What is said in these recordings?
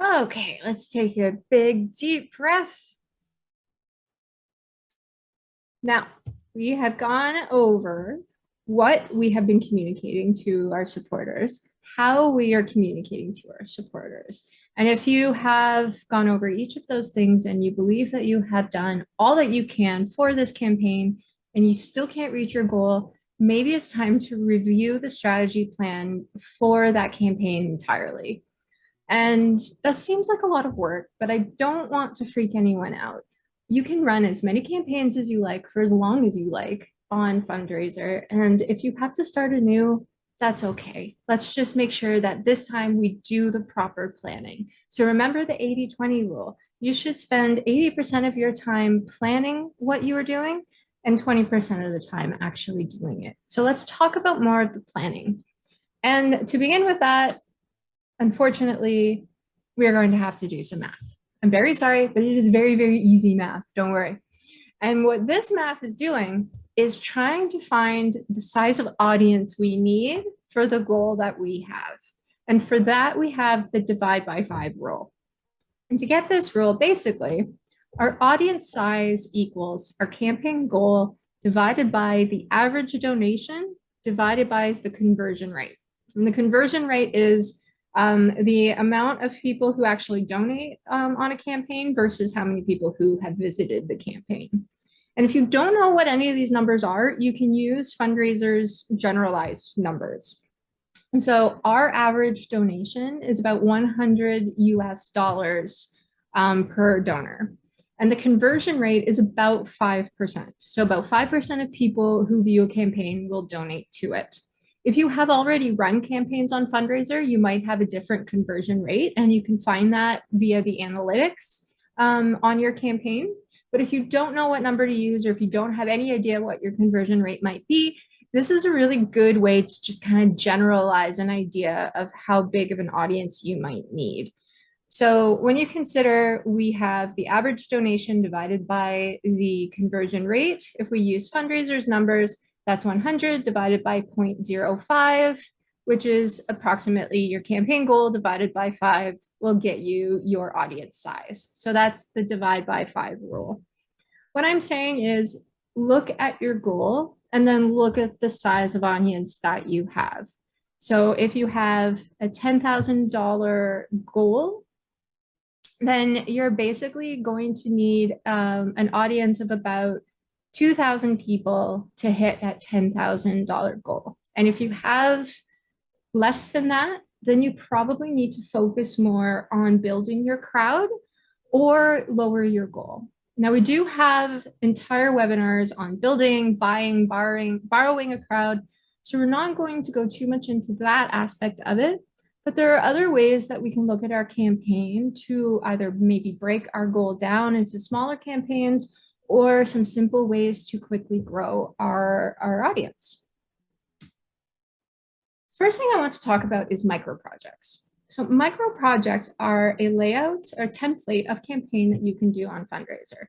Okay, let's take a big deep breath. Now, we have gone over what we have been communicating to our supporters, how we are communicating to our supporters. And if you have gone over each of those things and you believe that you have done all that you can for this campaign and you still can't reach your goal, maybe it's time to review the strategy plan for that campaign entirely. And that seems like a lot of work, but I don't want to freak anyone out. You can run as many campaigns as you like for as long as you like on Fundraiser. And if you have to start anew, that's okay. Let's just make sure that this time we do the proper planning. So remember the 80-20 rule. You should spend 80% of your time planning what you are doing and 20% of the time actually doing it. So let's talk about more of the planning. And to begin with that, unfortunately, we are going to have to do some math. I'm very sorry, but it is very, very easy math. Don't worry. And what this math is doing is trying to find the size of audience we need for the goal that we have. And for that, we have the divide by 5 rule. And to get this rule, basically, our audience size equals our campaign goal divided by the average donation divided by the conversion rate. And the conversion rate is the amount of people who actually donate on a campaign versus how many people who have visited the campaign. And if you don't know what any of these numbers are, you can use Fundraiser's generalized numbers. And so our average donation is about 100 US dollars per donor. And the conversion rate is about 5%. So about 5% of people who view a campaign will donate to it. If you have already run campaigns on Fundraiser, you might have a different conversion rate, and you can find that via the analytics on your campaign. But if you don't know what number to use, or if you don't have any idea what your conversion rate might be, this is a really good way to just kind of generalize an idea of how big of an audience you might need. So when you consider we have the average donation divided by the conversion rate, if we use Fundraiser's numbers, that's 100 divided by 0.05, which is approximately your campaign goal divided by 5 will get you your audience size. So that's the divide by 5 rule. What I'm saying is look at your goal and then look at the size of audience that you have. So if you have a $10,000 goal, then you're basically going to need an audience of about 2,000 people to hit that $10,000 goal. And if you have less than that, then you probably need to focus more on building your crowd or lower your goal. Now, we do have entire webinars on building, buying, borrowing a crowd. So we're not going to go too much into that aspect of it. But there are other ways that we can look at our campaign to either maybe break our goal down into smaller campaigns or some simple ways to quickly grow our audience. First thing I want to talk about is micro projects. So micro projects are a layout or template of campaign that you can do on Fundraiser.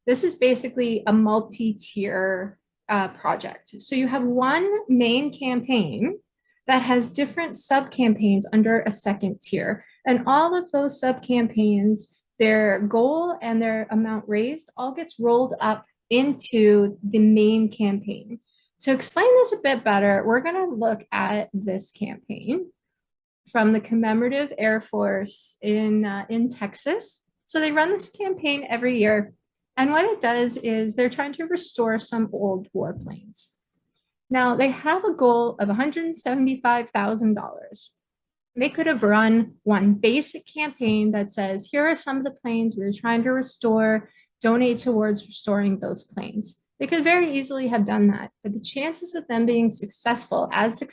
This is basically a multi-tier project. So you have one main campaign that has different sub-campaigns under a second tier. And all of those sub-campaigns, their goal and their amount raised all gets rolled up into the main campaign. To explain this a bit better, we're going to look at this campaign from the Commemorative Air Force in Texas. So they run this campaign every year. And what it does is they're trying to restore some old warplanes. Now, they have a goal of $175,000. They could have run one basic campaign that says, here are some of the planes we're trying to restore, donate towards restoring those planes. They could very easily have done that, but the chances of them being successful as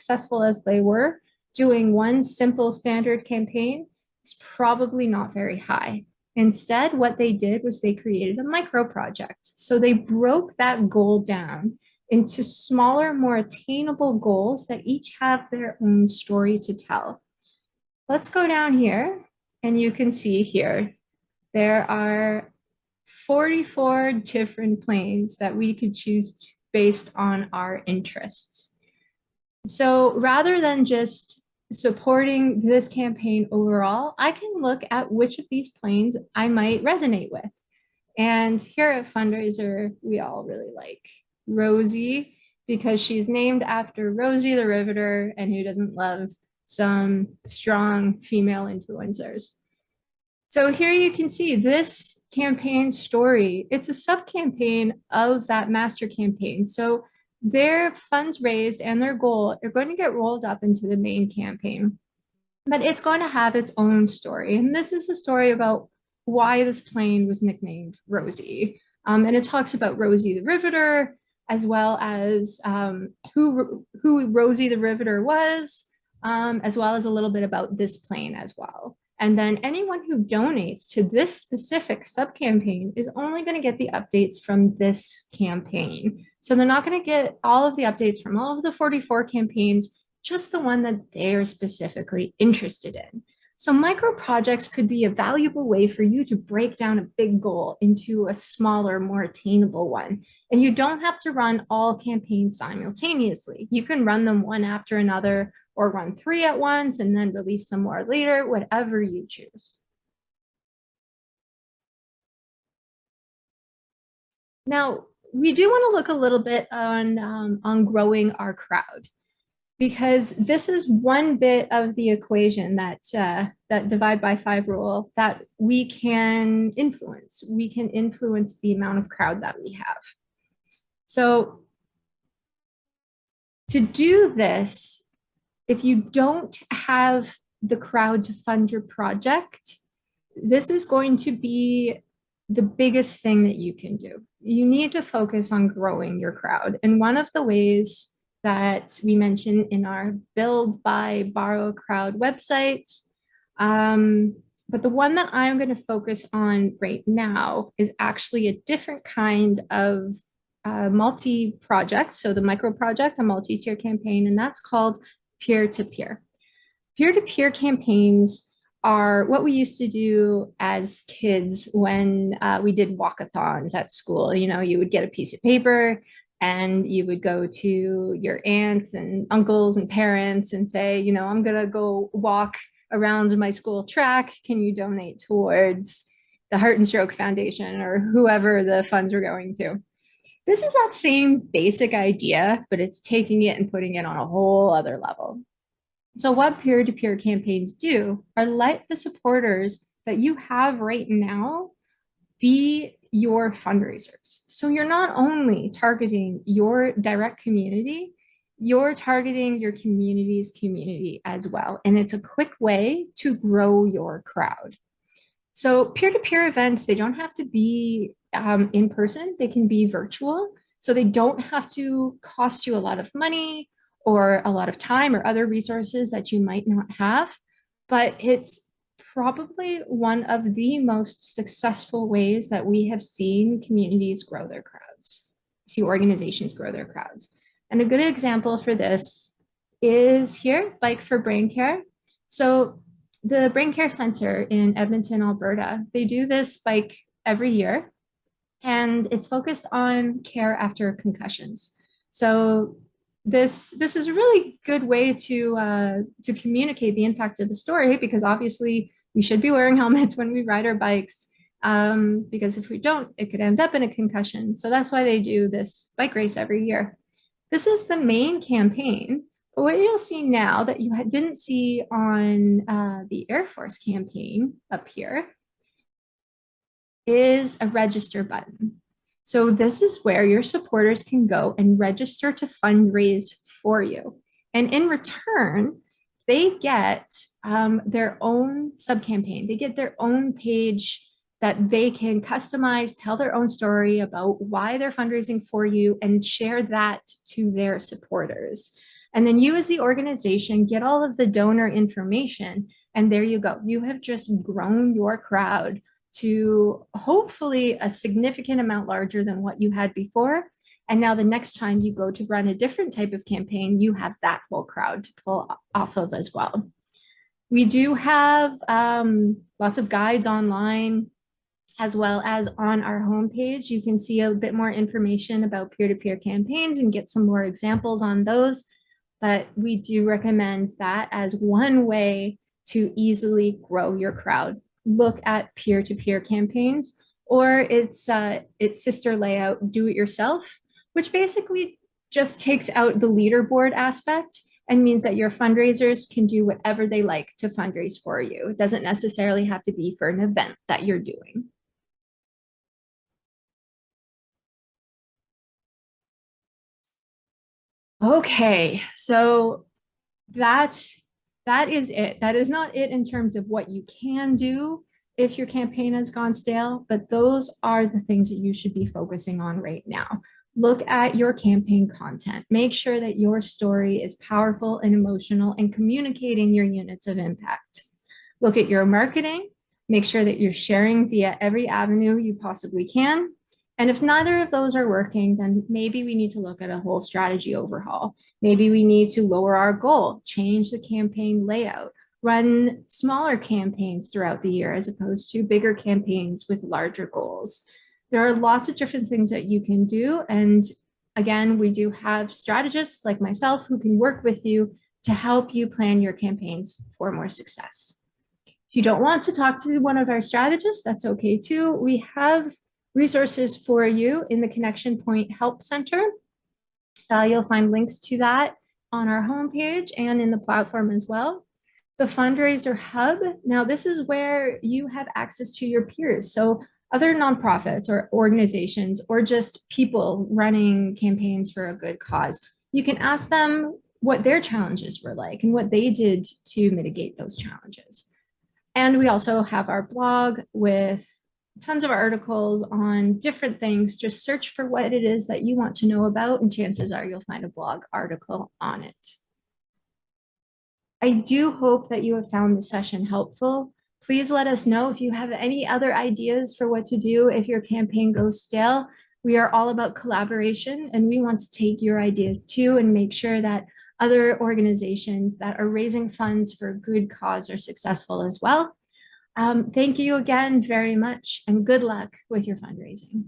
they were, doing one simple standard campaign is probably not very high. Instead, what they did was they created a micro project. So they broke that goal down into smaller, more attainable goals that each have their own story to tell. Let's go down here, and you can see here, there are 44 different planes that we could choose based on our interests. So rather than just supporting this campaign overall, I can look at which of these planes I might resonate with. And here at Fundraiser, we all really like Rosie because she's named after Rosie the Riveter, and who doesn't love some strong female influencers? So here you can see this campaign story. It's a sub-campaign of that master campaign. So their funds raised and their goal are going to get rolled up into the main campaign, but it's going to have its own story. And this is a story about why this plane was nicknamed Rosie. And it talks about Rosie the Riveter, as well as who Rosie the Riveter was, as well as a little bit about this plane as well. And then anyone who donates to this specific sub-campaign is only going to get the updates from this campaign. So they're not going to get all of the updates from all of the 44 campaigns, just the one that they're specifically interested in. So micro projects could be a valuable way for you to break down a big goal into a smaller, more attainable one. And you don't have to run all campaigns simultaneously. You can run them one after another, or run 3 at once and then release some more later, whatever you choose. Now, we do want to look a little bit on growing our crowd, because this is one bit of the equation that that divide by 5 rule that we can influence. We can influence the amount of crowd that we have. So to do this, if you don't have the crowd to fund your project, this is going to be the biggest thing that you can do. You need to focus on growing your crowd. And one of the ways that we mentioned in our Build, Buy, Borrow crowd website, but the one that I'm going to focus on right now is actually a different kind of multi-project. So the micro project, a multi-tier campaign, and that's called peer-to-peer. Peer-to-peer campaigns are what we used to do as kids when we did walkathons at school. You know, you would get a piece of paper and you would go to your aunts and uncles and parents and say, you know, I'm going to go walk around my school track. Can you donate towards the Heart and Stroke Foundation or whoever the funds are going to? This is that same basic idea, but it's taking it and putting it on a whole other level. So what peer-to-peer campaigns do are let the supporters that you have right now be your fundraisers. So you're not only targeting your direct community, you're targeting your community's community as well. And it's a quick way to grow your crowd. So peer-to-peer events, they don't have to be in person, they can be virtual. So they don't have to cost you a lot of money or a lot of time or other resources that you might not have. But it's probably one of the most successful ways that we have seen communities grow their crowds, see organizations grow their crowds. And a good example for this is here, Bike for Brain Care. So the Brain Care Center in Edmonton, Alberta, they do this bike every year, and it's focused on care after concussions. So this is a really good way to communicate the impact of the story, because obviously we should be wearing helmets when we ride our bikes, because if we don't, it could end up in a concussion. So that's why they do this bike race every year. This is the main campaign. But what you'll see now that you didn't see on the Air Force campaign up here is a register button. So this is where your supporters can go and register to fundraise for you. And in return, they get their own sub-campaign. They get their own page that they can customize, tell their own story about why they're fundraising for you, and share that to their supporters. And then you as the organization get all of the donor information, and there you go. You have just grown your crowd to hopefully a significant amount larger than what you had before. And now the next time you go to run a different type of campaign, you have that whole crowd to pull off of as well. We do have lots of guides online, as well as on our homepage. You can see a bit more information about peer-to-peer campaigns and get some more examples on those. but we do recommend that as one way to easily grow your crowd. Look at peer-to-peer campaigns or its sister layout, do it yourself, which basically just takes out the leaderboard aspect and means that your fundraisers can do whatever they like to fundraise for you. It doesn't necessarily have to be for an event that you're doing. Okay, so that that is it. That is not it in terms of what you can do if your campaign has gone stale, but those are the things that you should be focusing on right now. Look at your campaign content. Make sure that your story is powerful and emotional and communicating your units of impact. Look at your marketing. Make sure that you're sharing via every avenue you possibly can. And if neither of those are working, then maybe we need to look at a whole strategy overhaul. Maybe we need to lower our goal, change the campaign layout, run smaller campaigns throughout the year as opposed to bigger campaigns with larger goals. There are lots of different things that you can do. And again, we do have strategists like myself who can work with you to help you plan your campaigns for more success. If you don't want to talk to one of our strategists, that's okay too. We have resources for you in the Connection Point Help Center. You'll find links to that on our homepage and in the platform as well. The Fundraiser Hub. Now, this is where you have access to your peers. So other nonprofits or organizations or just people running campaigns for a good cause. You can ask them what their challenges were like and what they did to mitigate those challenges. And we also have our blog with tons of articles on different things. Just search for what it is that you want to know about, and chances are you'll find a blog article on it. I do hope that you have found the session helpful. Please let us know if you have any other ideas for what to do if your campaign goes stale. We are all about collaboration, and we want to take your ideas too and make sure that other organizations that are raising funds for a good cause are successful as well. Thank you again very much, and good luck with your fundraising.